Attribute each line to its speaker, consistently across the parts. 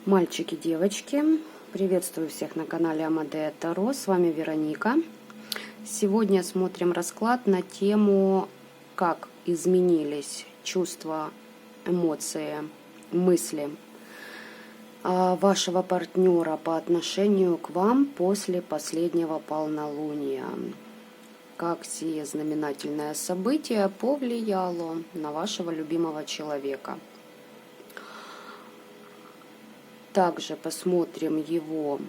Speaker 1: Мальчики, девочки, приветствую всех на канале Амадея Таро, с вами Вероника. Сегодня смотрим расклад на тему, как изменились чувства, эмоции, мысли вашего партнера по отношению к вам после последнего полнолуния. Как сие знаменательное событие повлияло на вашего любимого человека. Также посмотрим его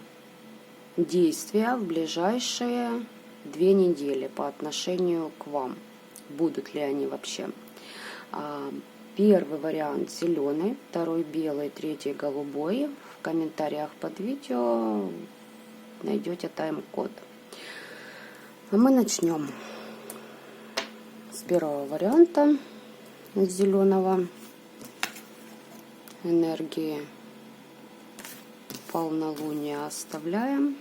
Speaker 1: действия в ближайшие 2 недели по отношению к вам. Будут ли они вообще? Первый вариант зеленый, второй белый, третий голубой. В комментариях под видео найдете тайм-код. А мы начнем с первого варианта зеленого энергии. Полнолуние оставляем.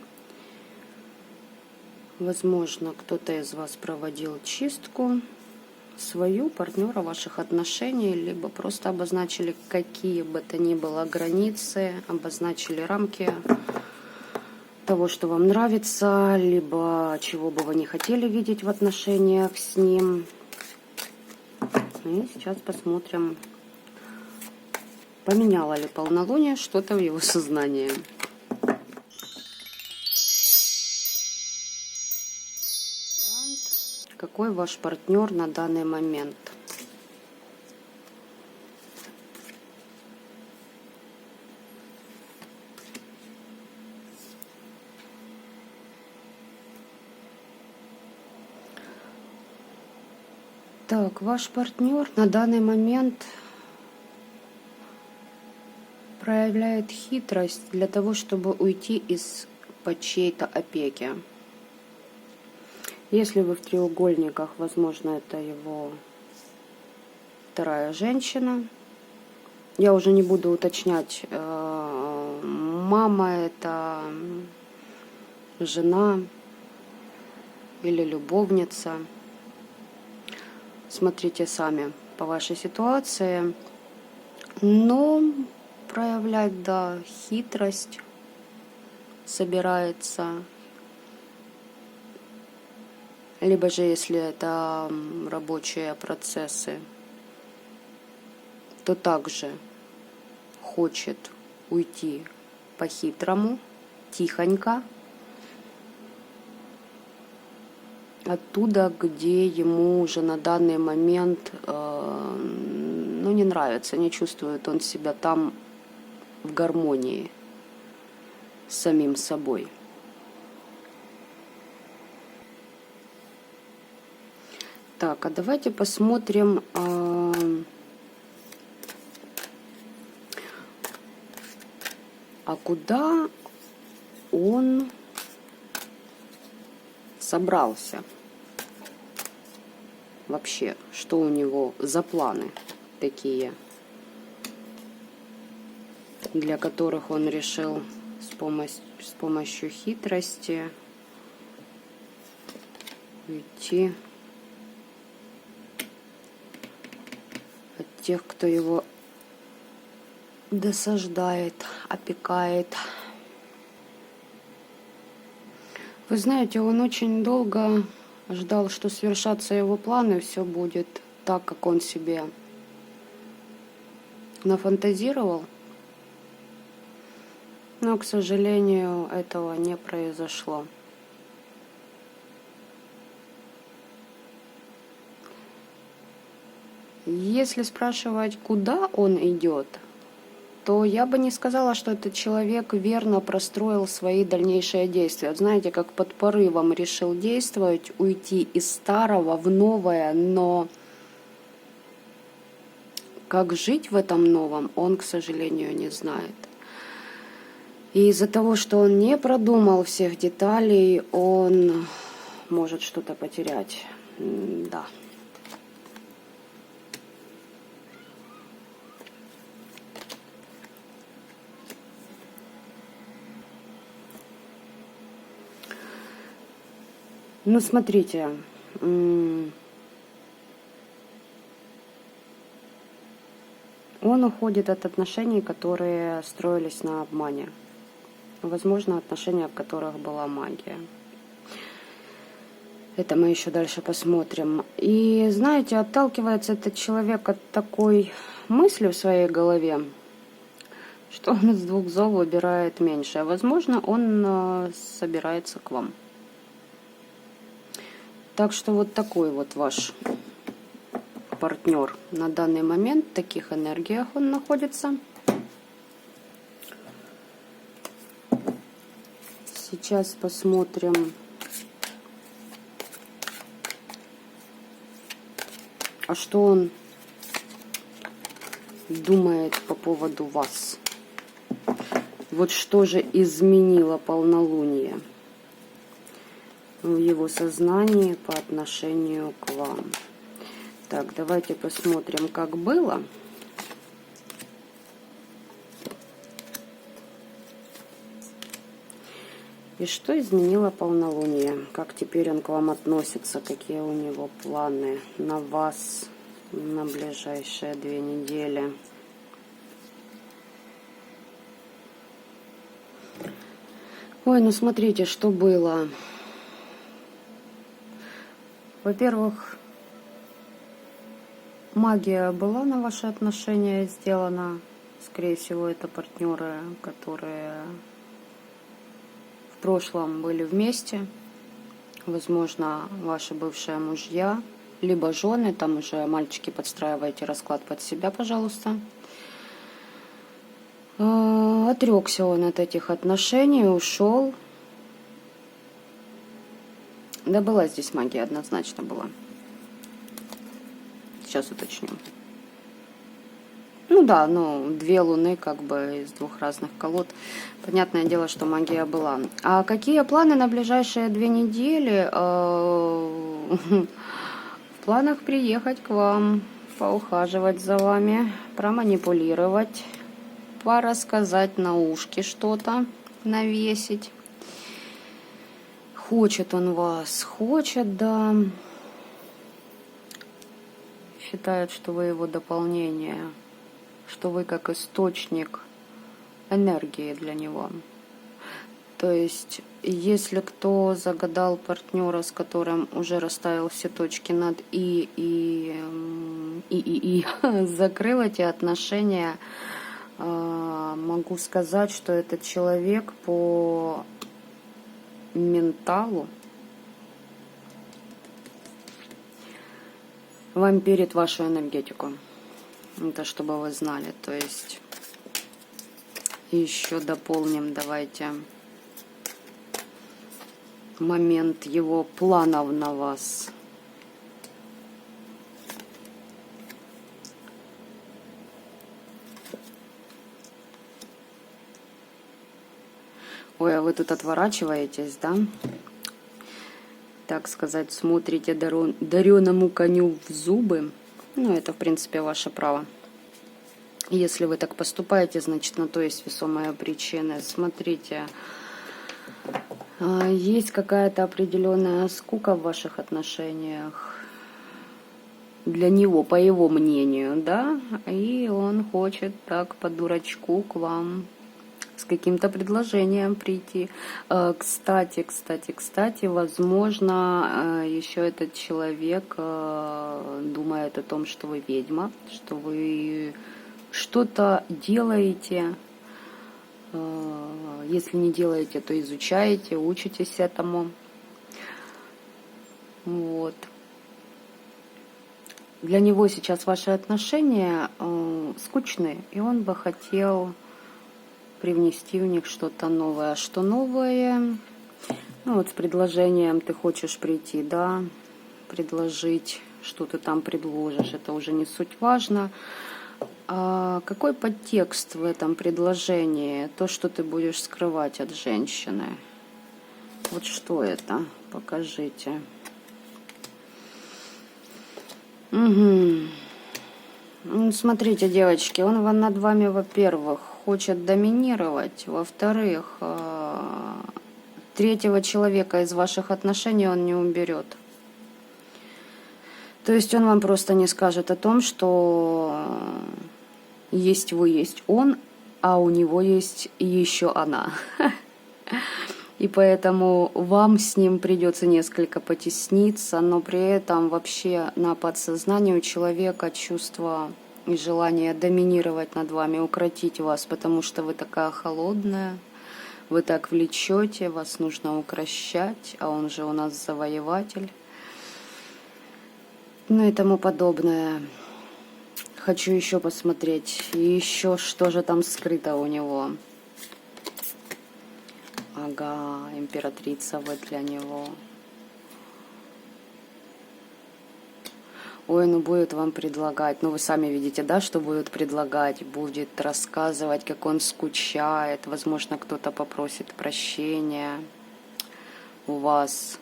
Speaker 1: Возможно, кто-то из вас проводил чистку свою, партнера, ваших отношений, либо просто обозначили какие бы то ни было границы, обозначили рамки того, что вам нравится, либо чего бы вы не хотели видеть в отношениях с ним. И сейчас посмотрим, поменяло ли полнолуние что-то в его сознании. Какой ваш партнер на данный момент? Так, ваш партнер на данный момент проявляет хитрость для того, чтобы уйти из-под чьей-то опеки. Если вы в треугольниках, возможно, это его вторая женщина. Я уже не буду уточнять, мама это, жена или любовница. Смотрите сами по вашей ситуации. Но проявлять, да, хитрость собирается. Либо же, если это рабочие процессы, то также хочет уйти по-хитрому, тихонько, оттуда, где ему уже на данный момент не нравится, не чувствует он себя там в гармонии с самим собой. Так, а давайте посмотрим, куда он собрался вообще, что у него за планы такие, для которых он решил с помощью хитрости уйти от тех, кто его досаждает, опекает. Вы знаете, он очень долго ждал, что свершатся его планы, все будет так, как он себе нафантазировал. Но, к сожалению, этого не произошло. Если спрашивать, куда он идет, то я бы не сказала, что этот человек верно простроил свои дальнейшие действия. Вот знаете, как под порывом решил действовать, уйти из старого в новое, но как жить в этом новом, он, к сожалению, не знает. И из-за того, что он не продумал всех деталей, он может что-то потерять. Да. Ну, смотрите, он уходит от отношений, которые строились на обмане. Возможно, отношения, в которых была магия. Это мы еще дальше посмотрим. И, знаете, отталкивается этот человек от такой мысли в своей голове, что он из двух зол выбирает меньше. А возможно, он собирается к вам. Так что вот такой вот ваш партнер на данный момент, в таких энергиях он находится. Сейчас посмотрим, а что он думает по поводу вас. Вот что же изменило полнолуние в его сознании по отношению к вам. Так, давайте посмотрим, как было. И что изменило полнолуние? Как теперь он к вам относится? Какие у него планы на вас на ближайшие 2 недели? Ой, ну смотрите, что было. Во-первых, магия была на ваши отношения сделана. Скорее всего, это партнеры, которые в прошлом были вместе. Возможно, ваши бывшие мужья, либо жены. Там уже, мальчики, подстраивайте расклад под себя, пожалуйста. Отрекся он от этих отношений, ушел. Да, была здесь магия, однозначно была. Сейчас уточню. Ну да, ну 2 луны как бы из 2 разных колод. Понятное дело, что магия была. А какие планы на ближайшие 2 недели? В планах приехать к вам, поухаживать за вами, проманипулировать, порассказать на ушки что-то, навесить. Хочет он вас, хочет, да. Считает, что вы его дополнение, что вы как источник энергии для него. То есть, если кто загадал партнера, с которым уже расставил все точки над и закрыл эти отношения, могу сказать, что этот человек по менталу вампирит вашу энергетику. Это чтобы вы знали. То есть еще дополним, давайте, момент его планов на вас. Ой, а вы тут отворачиваетесь, да? Так сказать, смотрите дареному коню в зубы. Ну, это, в принципе, ваше право. Если вы так поступаете, значит, на то есть весомая причина. Смотрите, есть какая-то определенная скука в ваших отношениях. Для него, по его мнению, да? И он хочет так по дурачку к вам с каким-то предложением прийти. Кстати, возможно, еще этот человек думает о том, что вы ведьма, что вы что-то делаете. Если не делаете, то изучаете, учитесь этому. Вот. Для него сейчас ваши отношения скучны, и он бы хотел привнести в них что-то новое. А что новое? Ну вот с предложением ты хочешь прийти, да, предложить, что ты там предложишь, это уже не суть важно. А какой подтекст в этом предложении? То, что ты будешь скрывать от женщины. Вот что это? Покажите. Угу. Ну, смотрите, девочки, он над вами, во-первых, хочет доминировать, во-вторых, третьего человека из ваших отношений он не уберет. То есть он вам просто не скажет о том, что есть вы, есть он, а у него есть еще она. И поэтому вам с ним придется несколько потесниться, но при этом вообще на подсознании у человека чувство и желание доминировать над вами, укротить вас, потому что вы такая холодная, вы так влечете, вас нужно укрощать, а он же у нас завоеватель. Ну и тому подобное. Хочу еще посмотреть, еще что же там скрыто у него. Ага, императрица вы для него. Ой, ну будет вам предлагать, ну вы сами видите, да, что будет предлагать, будет рассказывать, как он скучает, возможно, кто-то попросит прощения у вас.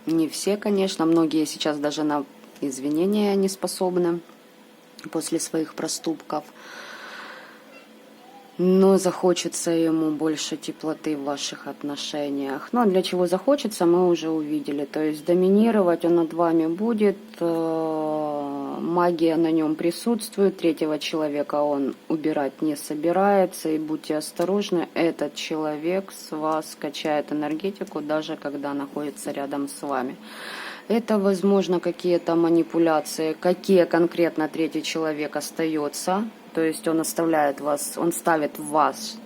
Speaker 1: Не все, конечно, многие сейчас даже на извинения не способны после своих проступков. Но захочется ему больше теплоты в ваших отношениях. Ну, а для чего захочется, мы уже увидели. То есть доминировать он над вами будет, магия на нем присутствует, третьего человека он убирать не собирается. И будьте осторожны, этот человек с вас качает энергетику, даже когда находится рядом с вами. Это, возможно, какие-то манипуляции, какие конкретно третий человек остается. То есть он оставляет вас, он ставит в вас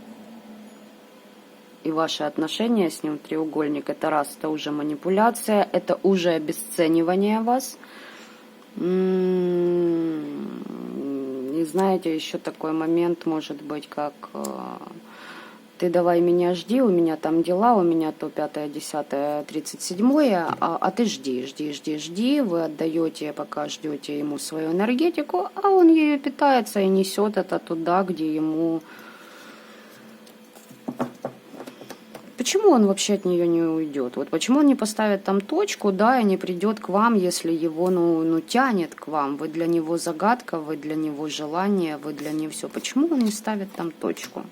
Speaker 1: и ваши отношения с ним треугольник. Это раз, это уже манипуляция, это уже обесценивание вас. И знаете, еще такой момент может быть, как ты давай меня жди, у меня там дела, у меня то 5, 10, 37, а ты жди. Вы отдаете, пока ждете ему свою энергетику, а он ею питается и несет это туда, где ему... Почему он вообще от нее не уйдет? Вот почему он не поставит там точку, да, и не придет к вам, если его, ну тянет к вам? Вы для него загадка, вы для него желание, вы для него все. Почему он не ставит там точку?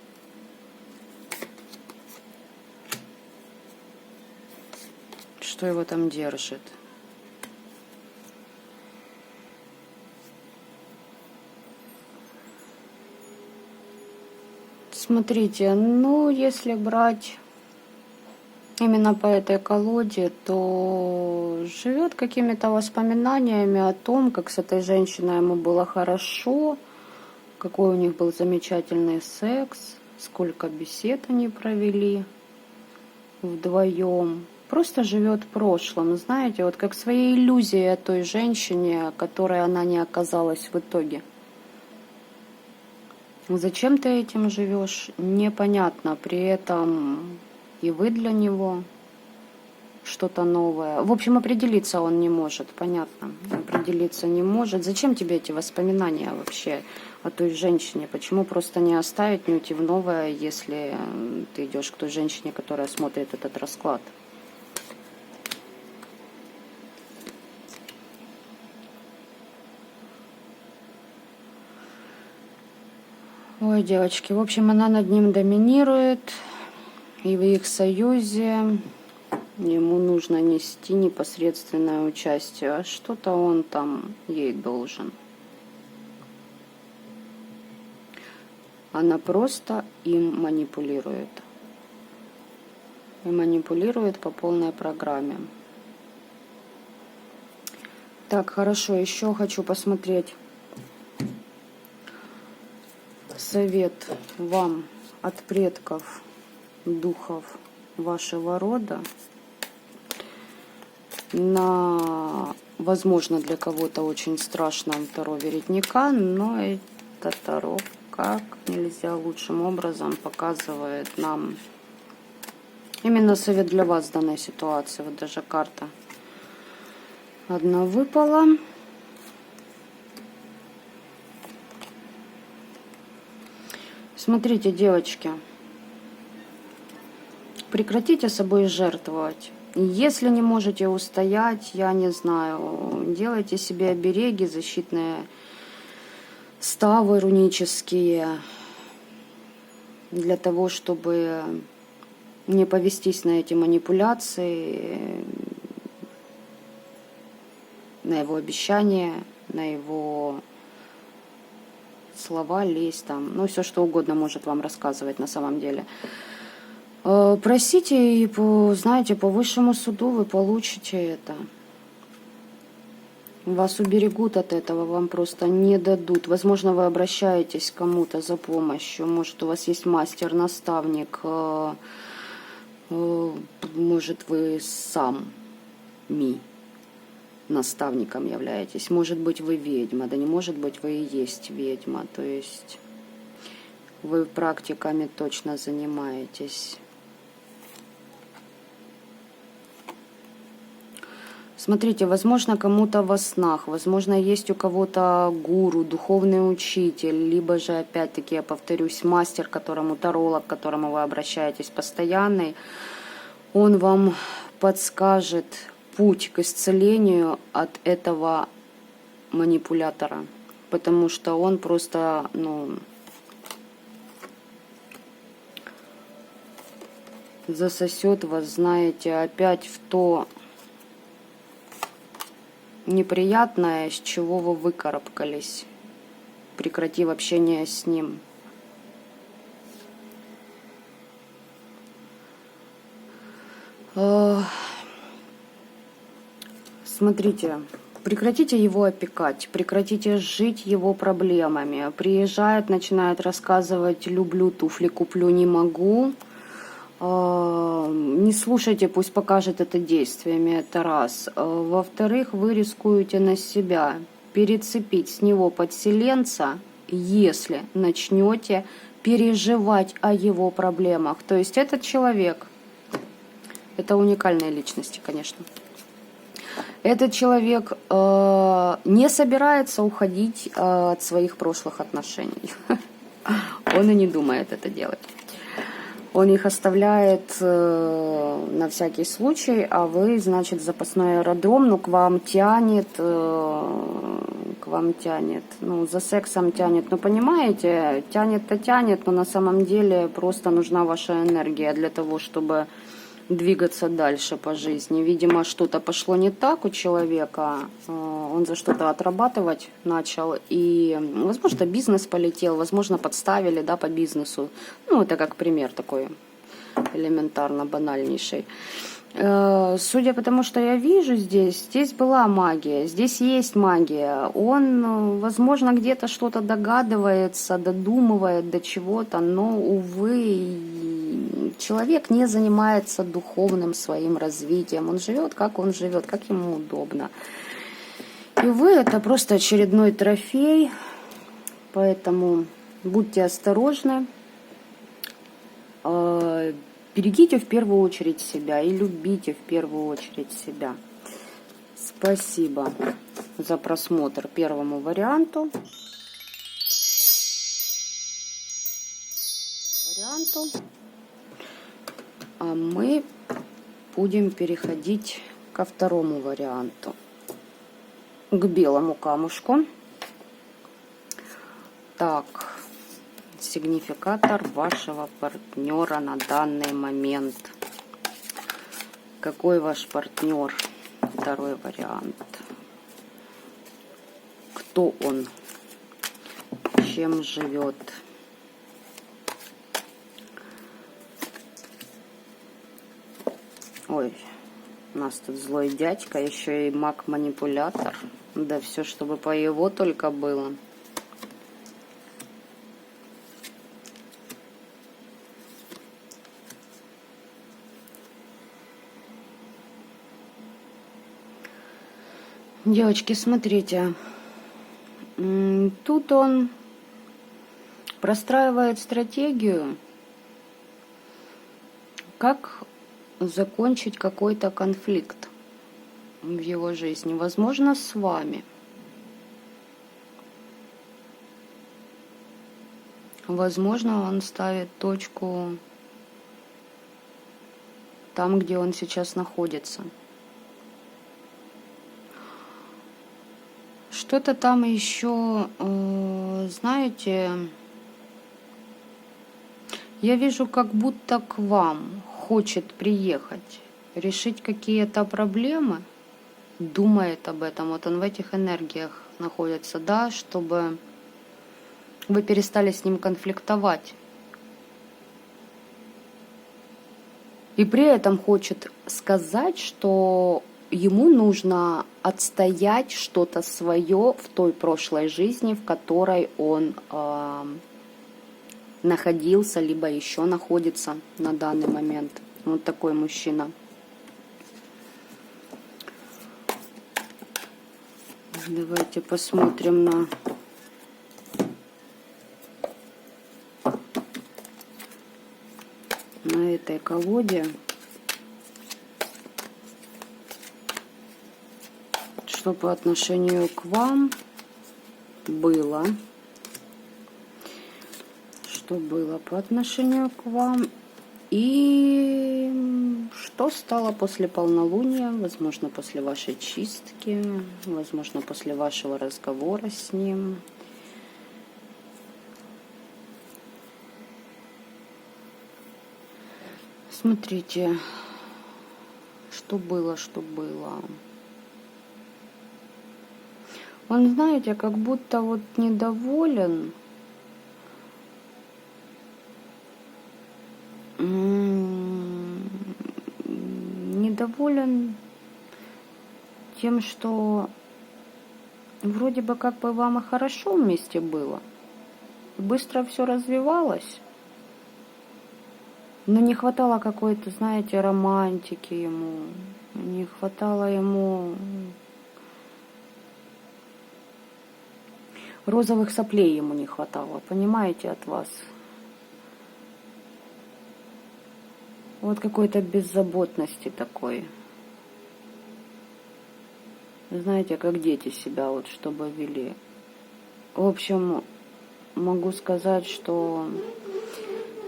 Speaker 1: Что его там держит? Смотрите, ну, если брать именно по этой колоде, то живет какими-то воспоминаниями о том, как с этой женщиной ему было хорошо, какой у них был замечательный секс, сколько бесед они провели вдвоем. Просто живет прошлым, знаете, вот как своей иллюзией о той женщине, которой она не оказалась в итоге. Зачем ты этим живешь, непонятно. При этом и вы для него что-то новое. В общем, определиться он не может, понятно. Определиться не может. Зачем тебе эти воспоминания вообще о той женщине? Почему просто не оставить, не уйти в новое, если ты идешь к той женщине, которая смотрит этот расклад? Ой, девочки, в общем, она над ним доминирует, и в их союзе ему нужно нести непосредственное участие, а что-то он там ей должен. Она просто им манипулирует. И манипулирует по полной программе. Так, хорошо, еще хочу посмотреть совет вам от предков, духов вашего рода на, возможно, для кого-то очень страшном Таро веретника, но это Таро как нельзя лучшим образом показывает нам именно совет для вас в данной ситуации. Вот даже карта одна выпала. Смотрите, девочки, прекратите собой жертвовать. Если не можете устоять, я не знаю, делайте себе обереги, защитные ставы рунические, для того, чтобы не повестись на эти манипуляции, на его обещания, на его слова, лезть там, ну, все что угодно может вам рассказывать на самом деле. Просите, и, знаете, по высшему суду вы получите это. Вас уберегут от этого, вам просто не дадут. Возможно, вы обращаетесь к кому-то за помощью. Может, у вас есть мастер, наставник. Может, вы сами наставником являетесь. Может быть, вы ведьма. Да не может быть, вы и есть ведьма. То есть вы практиками точно занимаетесь. Смотрите, возможно, кому-то во снах, возможно, есть у кого-то гуру, духовный учитель, либо же, опять-таки, я повторюсь, мастер, которому таролог, к которому вы обращаетесь постоянный, он вам подскажет путь к исцелению от этого манипулятора, потому что он просто, засосет вас, знаете, опять в то неприятное, с чего вы выкарабкались, прекратив общение с ним. Смотрите, прекратите его опекать, прекратите жить его проблемами. Приезжает, начинает рассказывать: люблю туфли, куплю, не могу. Не слушайте, пусть покажет это действиями, это раз. Во-вторых, вы рискуете на себя перецепить с него подселенца, если начнете переживать о его проблемах. То есть этот человек, это уникальные личности, конечно. Этот человек не собирается уходить от своих прошлых отношений. Он и не думает это делать. Он их оставляет на всякий случай, а вы, значит, запасной аэродром, к вам тянет, за сексом тянет, понимаете, тянет-то тянет, но на самом деле просто нужна ваша энергия для того, чтобы двигаться дальше по жизни. Видимо, что-то пошло не так у человека, он за что-то отрабатывать начал, и, возможно, бизнес полетел, возможно, подставили, по бизнесу. Это как пример такой элементарно банальнейший. Судя по тому, что я вижу здесь была магия, здесь есть магия. Он, возможно, где-то что-то догадывается, додумывает до чего-то, но, увы, человек не занимается духовным своим развитием. Он живет, как ему удобно. И вы это просто очередной трофей, поэтому будьте осторожны. Берегите в первую очередь себя и любите в первую очередь себя. Спасибо за просмотр первому варианту. А мы будем переходить ко второму варианту. К белому камушку. Так, сигнификатор вашего партнера на данный момент. Какой ваш партнер? Второй вариант. Кто он? Чем живет? Ой, у нас тут злой дядька, еще и маг-манипулятор. Да все, чтобы по его только было. Девочки, смотрите. Тут он простраивает стратегию, как закончить какой-то конфликт в его жизни. Возможно, с вами. Возможно, он ставит точку там, где он сейчас находится. Что-то там еще, знаете, я вижу, как будто к вам хочет приехать, решить какие-то проблемы, думает об этом, вот он в этих энергиях находится, да, чтобы вы перестали с ним конфликтовать. И при этом хочет сказать, что ему нужно отстоять что-то свое в той прошлой жизни, в которой он находился, либо еще находится на данный момент. Вот такой мужчина. Давайте посмотрим на этой колоде, что по отношению к вам было, что было по отношению к вам, и что стало после полнолуния, возможно, после вашей чистки, возможно, после вашего разговора с ним. Смотрите, что было, что было. Он, знаете, как будто вот недоволен. Недоволен тем, что вроде бы как бы вам и хорошо вместе было. Быстро все развивалось. Но не хватало какой-то, знаете, романтики ему. Не хватало ему розовых соплей, ему не хватало, понимаете, от вас. Вот какой-то беззаботности такой. Знаете, как дети себя вот чтобы вели. В общем, могу сказать, что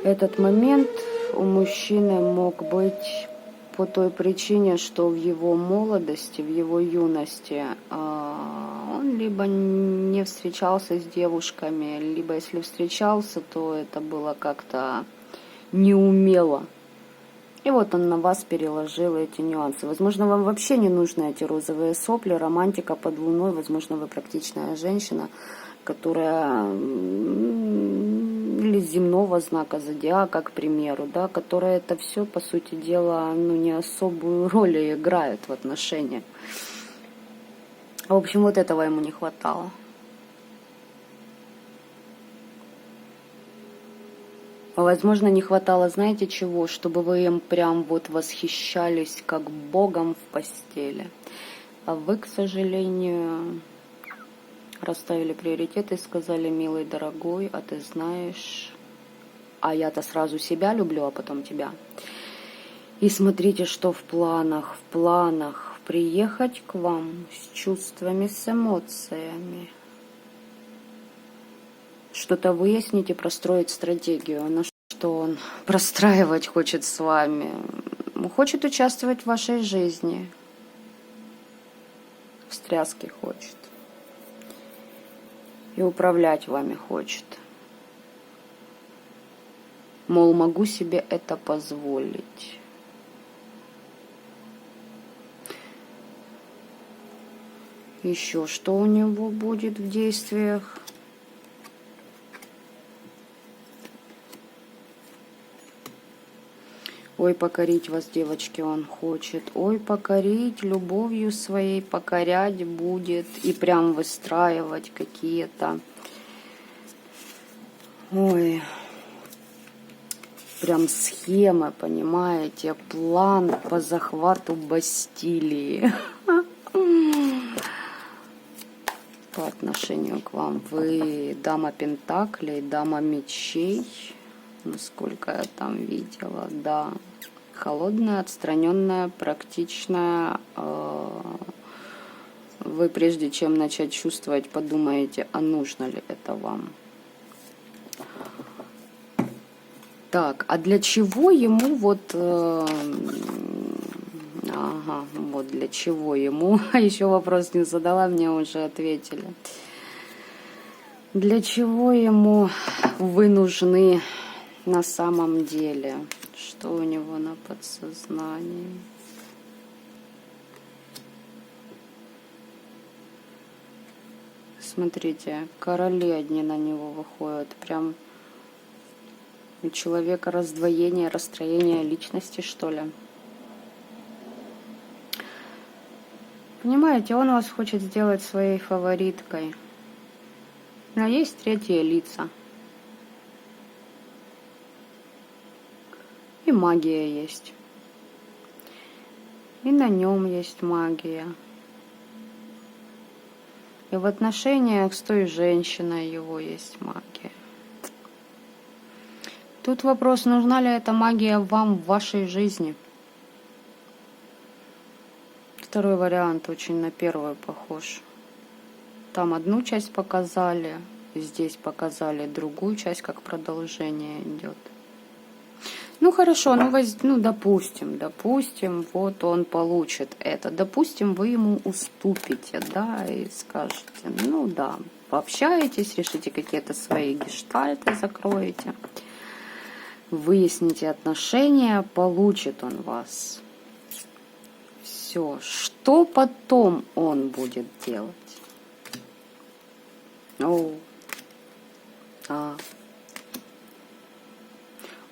Speaker 1: этот момент у мужчины мог быть по той причине, что в его молодости, в его юности он либо не встречался с девушками, либо если встречался, то это было как-то неумело. И вот он на вас переложил эти нюансы. Возможно, вам вообще не нужны эти розовые сопли, романтика под луной. Возможно, вы практичная женщина, которая или земного знака зодиака, к примеру, да, которая это все, по сути дела, не особую роль играет в отношениях. В общем, вот этого ему не хватало. Возможно, не хватало, знаете чего? Чтобы вы им прям вот восхищались как богом в постели. А вы, к сожалению, расставили приоритеты и сказали: милый, дорогой, а ты знаешь, а я-то сразу себя люблю, а потом тебя. И смотрите, что в планах. В планах приехать к вам с чувствами, с эмоциями. Что-то выяснить и простроить стратегию. На что он простраивать хочет с вами. Хочет участвовать в вашей жизни. Встряски хочет. И управлять вами хочет. Мол, могу себе это позволить. Еще что у него будет в действиях? Ой, покорить вас, девочки, он хочет. Ой, покорить, любовью своей покорять будет. И прям выстраивать какие-то... Ой, прям схемы, понимаете? План по захвату Бастилии. По отношению к вам. Вы дама пентаклей, дама мечей. Насколько я там видела, да. Холодная, отстраненная, практичная. Вы прежде чем начать чувствовать, подумаете, а нужно ли это вам. Так, а для чего ему вот... Ага, вот для чего ему. А еще вопрос не задала, мне уже ответили. Для чего ему вы нужны на самом деле? Что у него на подсознании? Смотрите, короли одни на него выходят. Прям у человека раздвоение, расстроение личности, что ли. Понимаете, он вас хочет сделать своей фавориткой. Но есть третьи лица. И магия есть. И на нем есть магия. И в отношениях с той женщиной его есть магия. Тут вопрос, нужна ли эта магия вам в вашей жизни. Второй вариант очень на первый похож. Там одну часть показали, здесь показали другую часть, как продолжение идет. Ну хорошо, допустим, вот он получит это. Допустим, вы ему уступите, да, и скажете, ну да, пообщаетесь, решите какие-то свои гештальты, закроете, выясните отношения, получит он вас. Все, что потом он будет делать?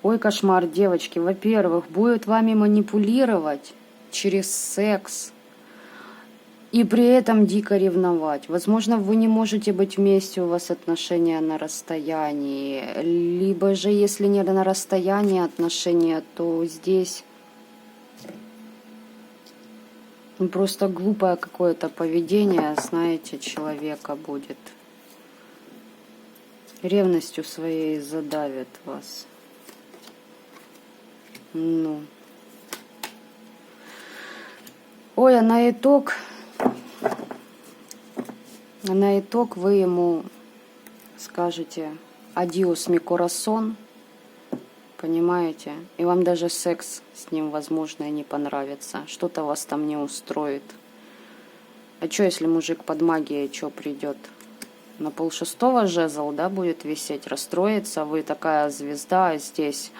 Speaker 1: Ой, кошмар, девочки. Во-первых, будет вами манипулировать через секс и при этом дико ревновать. Возможно, вы не можете быть вместе, у вас отношения на расстоянии. Либо же, если не на расстоянии отношения, то здесь просто глупое какое-то поведение, знаете, человека будет. Ревностью своей задавит вас. Ну. Ой, а на итог вы ему скажете «Адиос, ми корасон», понимаете? И вам даже секс с ним, возможно, и не понравится. Что-то вас там не устроит. А что, если мужик под магией, что придет? На 5/6 жезл, да, будет висеть, расстроится, вы такая звезда, а здесь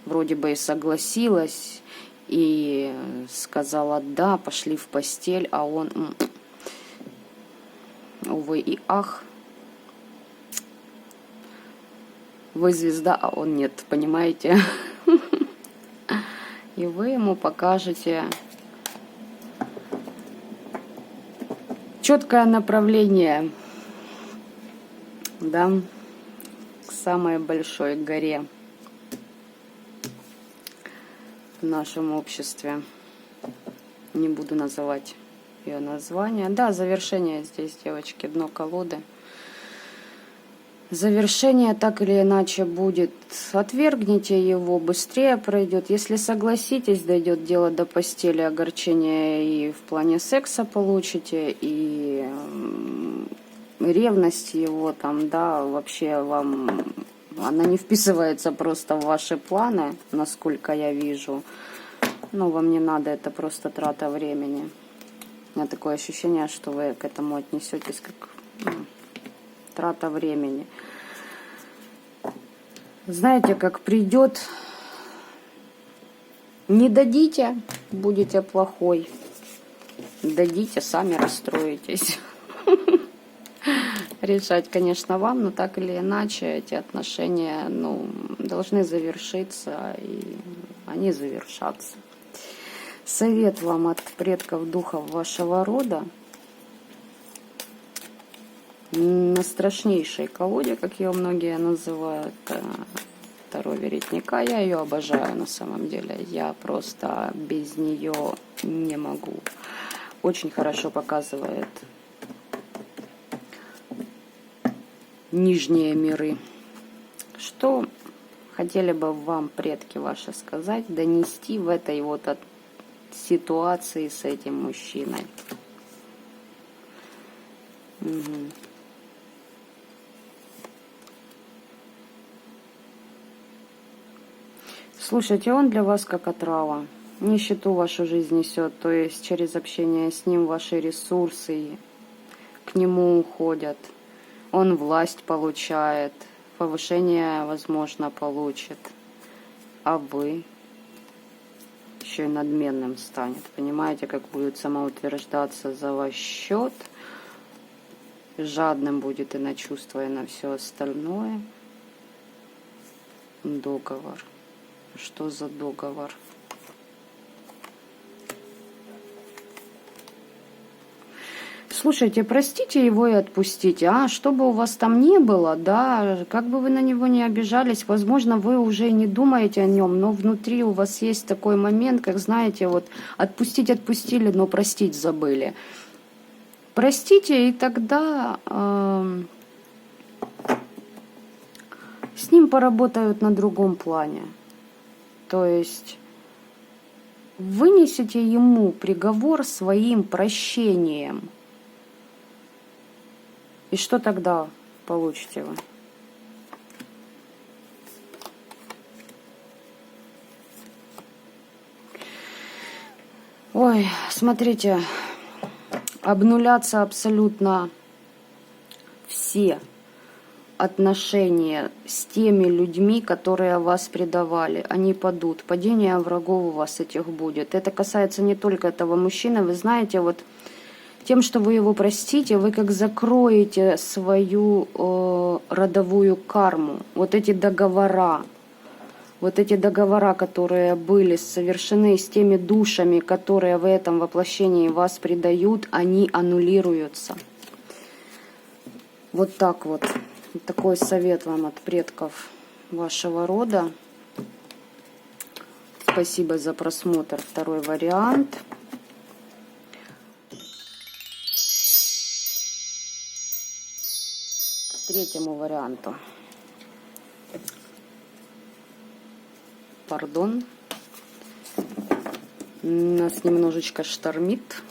Speaker 1: вроде бы и согласилась, и сказала «да», пошли в постель, а он, увы и ах, вы звезда, а он нет, понимаете? И вы ему покажете четкое направление, да, к самой большой горе в нашем обществе. Не буду называть ее название. Да, завершение здесь, девочки, дно колоды. Завершение так или иначе будет. Отвергните его, быстрее пройдет. Если согласитесь, дойдет дело до постели, огорчения и в плане секса получите, и ревность его там, да, вообще вам, она не вписывается просто в ваши планы, насколько я вижу. Но вам не надо, это просто трата времени. У меня такое ощущение, что вы к этому отнесетесь как трата времени. Знаете, как придет, не дадите, будете плохой. Дадите, сами расстроитесь. Решать, конечно, вам, но так или иначе эти отношения, должны завершиться, и они завершатся. Совет вам от предков духов вашего рода. На страшнейшей колоде, как ее многие называют, Таро Веретника. Я ее обожаю на самом деле. Я просто без нее не могу. Очень хорошо показывает нижние миры. Что хотели бы вам предки ваши сказать, донести в этой вот ситуации с этим мужчиной? Угу. Слушайте, он для вас как отрава. Нищету в вашу жизнь несет, то есть через общение с ним ваши ресурсы к нему уходят. Он власть получает, повышение, возможно, получит. А вы? еще и надменным станет. Понимаете, как будет самоутверждаться за ваш счет. Жадным будет и на чувства, и на все остальное. Договор. Что за договор? Слушайте, простите его и отпустите. Что бы у вас там ни было, да, как бы вы на него не обижались, возможно, вы уже не думаете о нем, но внутри у вас есть такой момент, как, знаете, вот отпустить отпустили, но простить забыли. Простите, и тогда с ним поработают на другом плане. То есть вынесите ему приговор своим прощением. И что тогда получите вы? Ой, смотрите, обнулятся абсолютно все отношения с теми людьми, которые вас предавали. Они падут. Падение врагов у вас этих будет. Это касается не только этого мужчины. Вы знаете, вот тем, что вы его простите, вы как закроете свою родовую карму. Вот эти договора, которые были совершены с теми душами, которые в этом воплощении вас предают, они аннулируются. Вот так вот. Такой совет вам от предков вашего рода. Спасибо за просмотр. Второй вариант. К третьему варианту. Пардон. Нас немножечко штормит.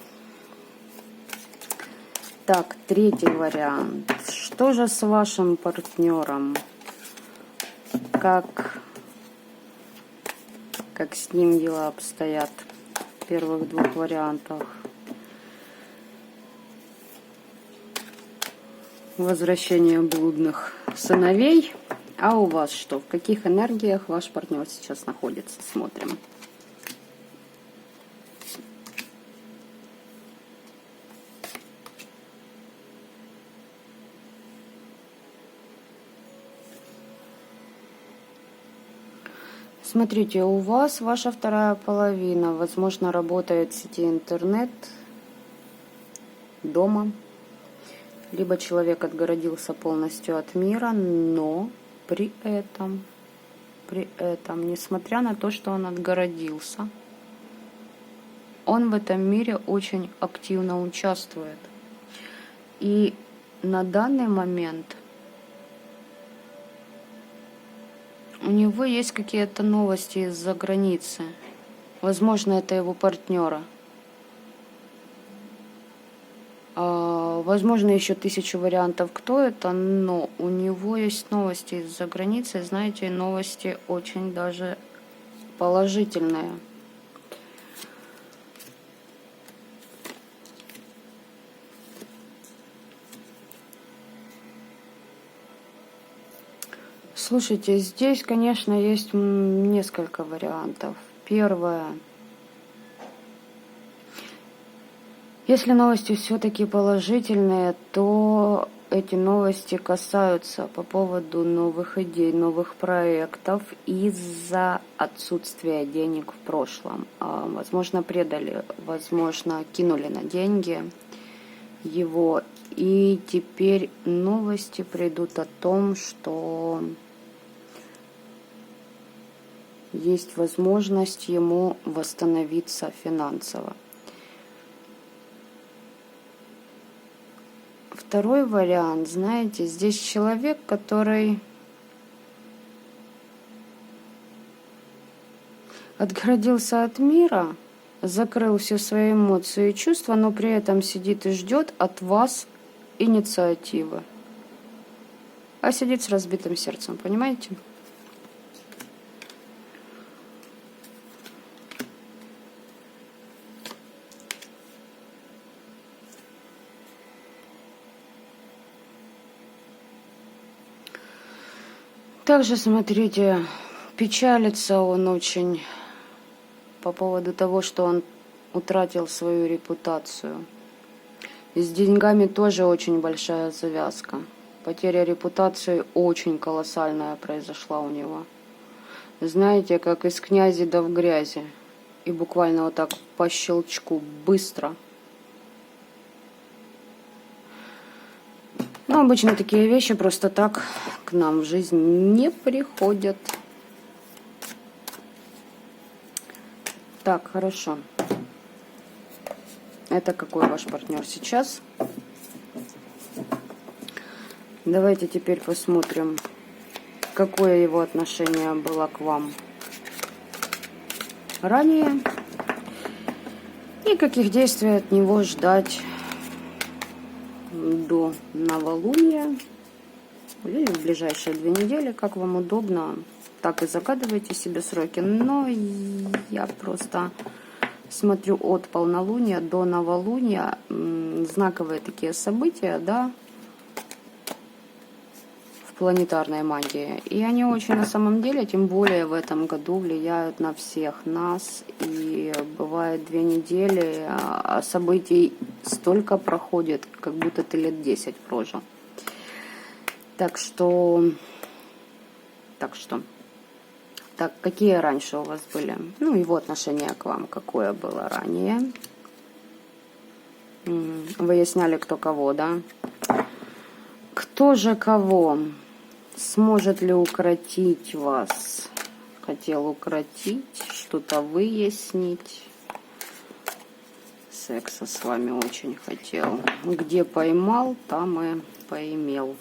Speaker 1: Так, третий вариант. Что же с вашим партнером? Как с ним дела обстоят в первых двух вариантах? Возвращение блудных сыновей. А у вас что? В каких энергиях ваш партнер сейчас находится? Смотрим. Смотрите, у вас ваша вторая половина, возможно, работает в сети интернет, дома, либо человек отгородился полностью от мира, но при этом, несмотря на то, что он отгородился, он в этом мире очень активно участвует. И на данный момент у него есть какие-то новости из-за границы. Возможно, это его партнера. Возможно, еще 1000 вариантов, кто это, но у него есть новости из-за границы. Знаете, новости очень даже положительные. Слушайте, здесь, конечно, есть несколько вариантов. Первое. Если новости все-таки положительные, то эти новости касаются по поводу новых идей, новых проектов из-за отсутствия денег в прошлом. Возможно, предали, возможно, кинули на деньги его. И теперь новости придут о том, что есть возможность ему восстановиться финансово. Второй вариант, знаете, здесь человек, который отгородился от мира, закрыл все свои эмоции и чувства, но при этом сидит и ждет от вас инициативы. А сидит с разбитым сердцем, понимаете? Также, смотрите, печалится он очень по поводу того, что он утратил свою репутацию. И с деньгами тоже очень большая завязка. Потеря репутации очень колоссальная произошла у него. Знаете, как из князи да в грязи. И буквально вот так по щелчку, быстро. Но обычно такие вещи просто так к нам в жизнь не приходят. Так, хорошо. Это какой ваш партнер сейчас? Давайте теперь посмотрим, какое его отношение было к вам ранее и каких действий от него ждать до новолуния или в ближайшие 2 недели, как вам удобно, так и загадывайте себе сроки. Но я просто смотрю от полнолуния до новолуния, знаковые такие события, да, в планетарной магии. И они очень на самом деле, тем более в этом году, влияют на всех нас. И бывает 2 недели, а событий столько проходит, как будто ты лет 10 прожил. Так, какие раньше у вас были? Ну, его отношение к вам какое было ранее? Выясняли, кто кого, да? Кто же кого? Сможет ли укротить вас? Хотел укротить, что-то выяснить. Секса с вами очень хотел. Где поймал, там и поимел.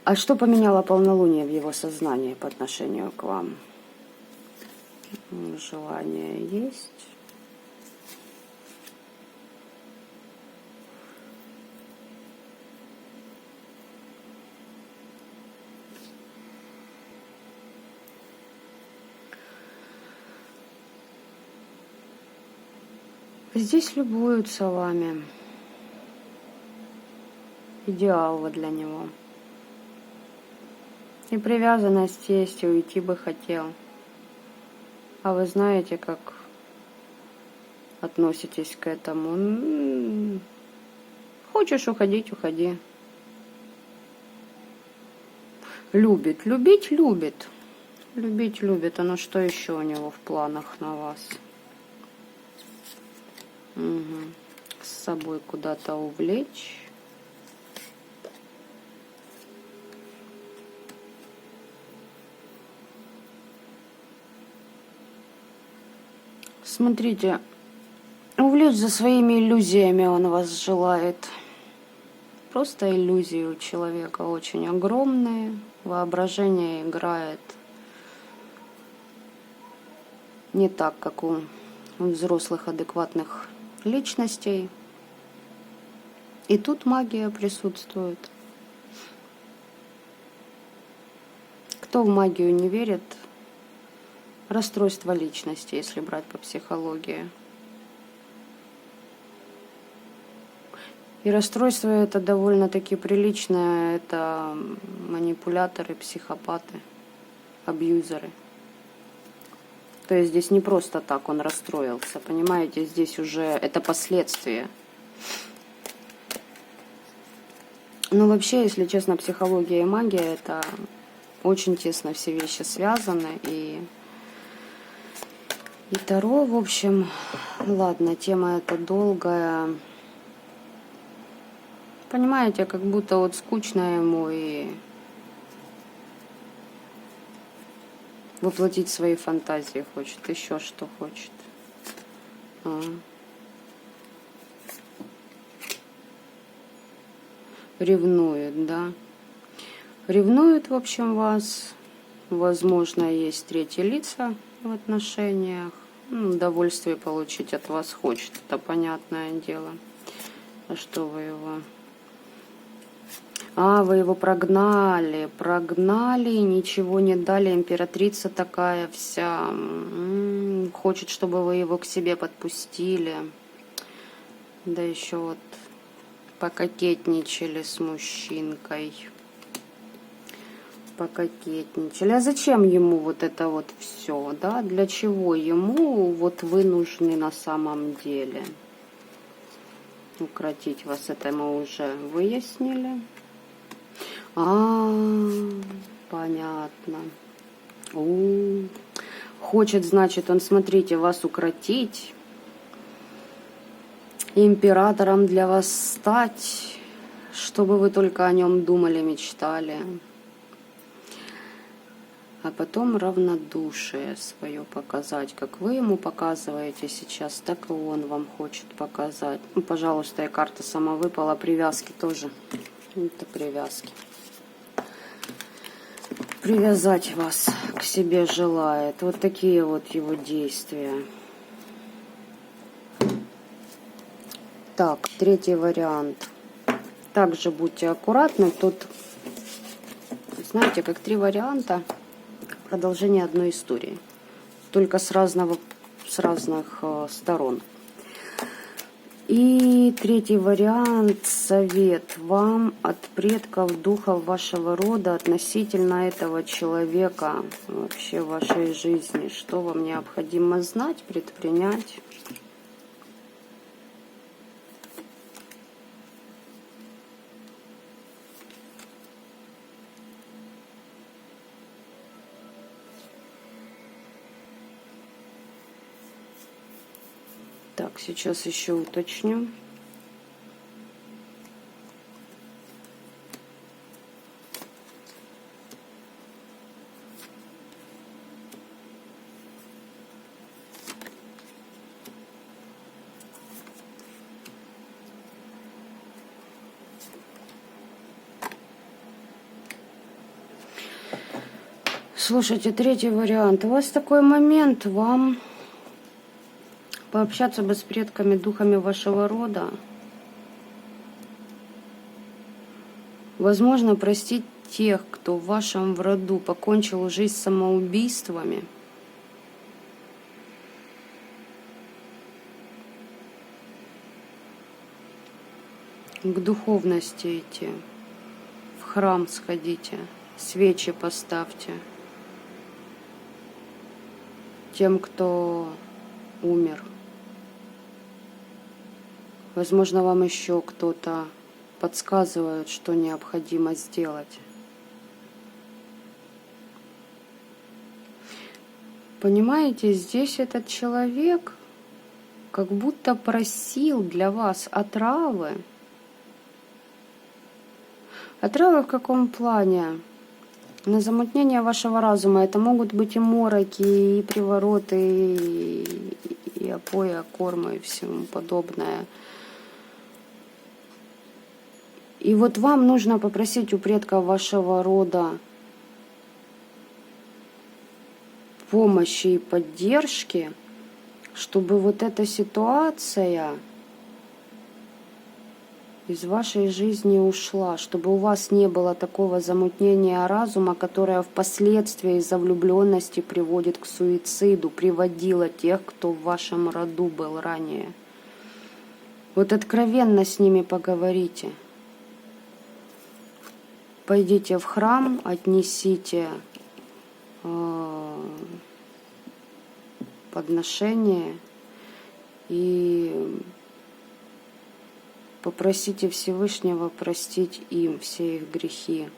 Speaker 1: А что поменяло полнолуние в его сознании по отношению к вам? Желание есть. Здесь любуются вами. Идеал вы для него. И привязанность есть, и уйти бы хотел. А вы знаете, как относитесь к этому? Хочешь уходить, уходи. Любит, любить любит. Любить любит. А ну что еще у него в планах на вас? Угу. С собой куда-то увлечь. Смотрите, увлечь за своими иллюзиями он вас желает. Просто иллюзии у человека очень огромные. Воображение играет не так, как у взрослых адекватных личностей. И тут магия присутствует. Кто в магию не верит, расстройство личности, если брать по психологии. И расстройство это довольно-таки приличное. Это манипуляторы, психопаты, абьюзеры. То есть здесь не просто так он расстроился, понимаете? Здесь уже это последствия. Но вообще, если честно, психология и магия это очень тесно все вещи связаны. И Таро, в общем, ладно, тема эта долгая. Понимаете, как будто вот скучно ему и воплотить свои фантазии хочет, еще что хочет. Ревнует, да? Ревнует, в общем, вас. Возможно, есть третьи лица в отношениях. Удовольствие получить от вас хочет, это понятное дело. А что вы его... вы его прогнали, ничего не дали, императрица такая вся, хочет, чтобы вы его к себе подпустили, да еще вот пококетничали с мужчинкой. пококетничали. А зачем ему вот это вот все, да? Для чего ему вот вы нужны на самом деле? Укротить вас это мы уже выяснили. Понятно. Хочет, значит, он, смотрите, вас укротить, императором для вас стать, чтобы вы только о нем думали, мечтали. А потом равнодушие свое показать, как вы ему показываете сейчас, так и он вам хочет показать. Ну, пожалуйста, и карта сама выпала, привязки тоже. Это привязки. Привязать вас к себе желает. Вот такие вот его действия. Так, третий вариант. Также будьте аккуратны. Тут, знаете, как 3 варианта. Продолжение одной истории. Только с разных сторон. И третий вариант. Совет вам от предков, духов вашего рода относительно этого человека вообще в вашей жизни. Что вам необходимо знать, предпринять. Так, сейчас еще уточню. Слушайте, третий вариант. У вас такой момент, вам пообщаться бы с предками, духами вашего рода. Возможно, простить тех, кто в вашем роду покончил жизнь самоубийствами. К духовности идти. В храм сходите, свечи поставьте. Тем, кто умер. Возможно, вам еще кто-то подсказывает, что необходимо сделать. Понимаете, здесь этот человек как будто просил для вас отравы. Отравы в каком плане? На замутнение вашего разума. Это могут быть и мороки, и привороты, и опои, кормы, и всему подобное. И вот вам нужно попросить у предков вашего рода помощи и поддержки, чтобы вот эта ситуация из вашей жизни ушла, чтобы у вас не было такого замутнения разума, которое впоследствии из-за влюбленности приводит к суициду, приводило тех, кто в вашем роду был ранее. Вот откровенно с ними поговорите. Пойдите в храм, отнесите подношение и попросите Всевышнего простить им все их грехи.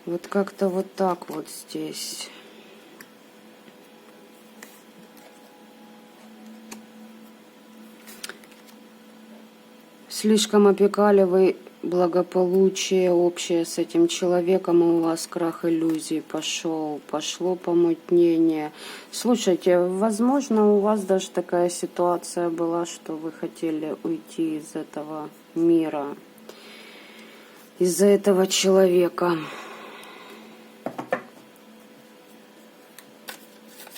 Speaker 1: Вот как-то вот так вот здесь. Слишком опекали вы благополучие общее с этим человеком, и у вас крах иллюзий пошел, пошло помутнение. Слушайте, возможно, у вас даже такая ситуация была, что вы хотели уйти из этого мира, из-за этого человека.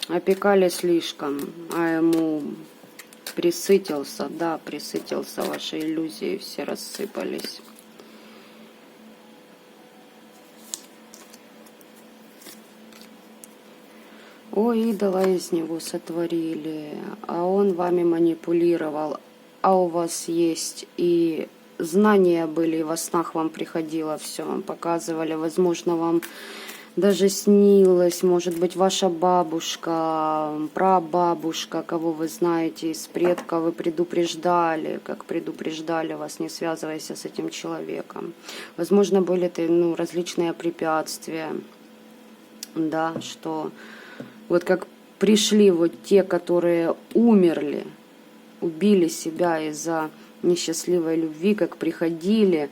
Speaker 1: Опекали слишком, а ему присытился, да, присытился, ваши иллюзии все рассыпались. О, идола из него сотворили, а он вами манипулировал. а у вас есть и знания были, и во снах вам приходило все, вам показывали, возможно, вам даже снилось, может быть, ваша бабушка, прабабушка, кого вы знаете из предков, вы предупреждали, как предупреждали вас, не связывайся с этим человеком. Возможно, были это, различные препятствия, да, что вот как пришли вот те, которые умерли, убили себя из-за несчастливой любви, как приходили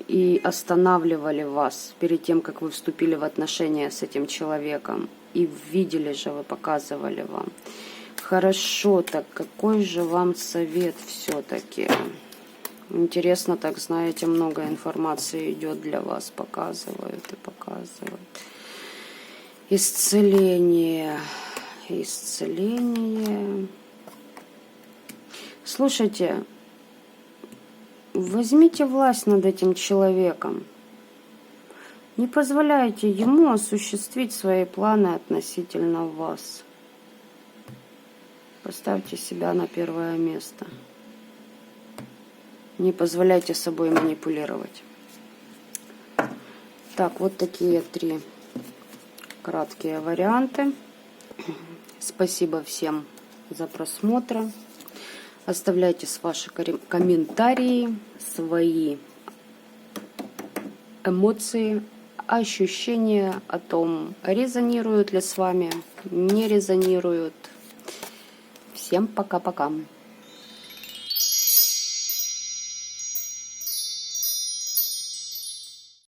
Speaker 1: и останавливали вас перед тем, как вы вступили в отношения с этим человеком. И видели же, вы показывали вам. Хорошо, так какой же вам совет все-таки? Интересно, так знаете, много информации идет для вас, показывают и показывают. Исцеление. Исцеление. Слушайте, возьмите власть над этим человеком. Не позволяйте ему осуществить свои планы относительно вас. Поставьте себя на первое место. Не позволяйте собой манипулировать. Так, вот такие 3 краткие варианты. Спасибо всем за просмотр. Оставляйте ваши комментарии, свои эмоции, ощущения о том, резонируют ли с вами, не резонируют. Всем пока-пока.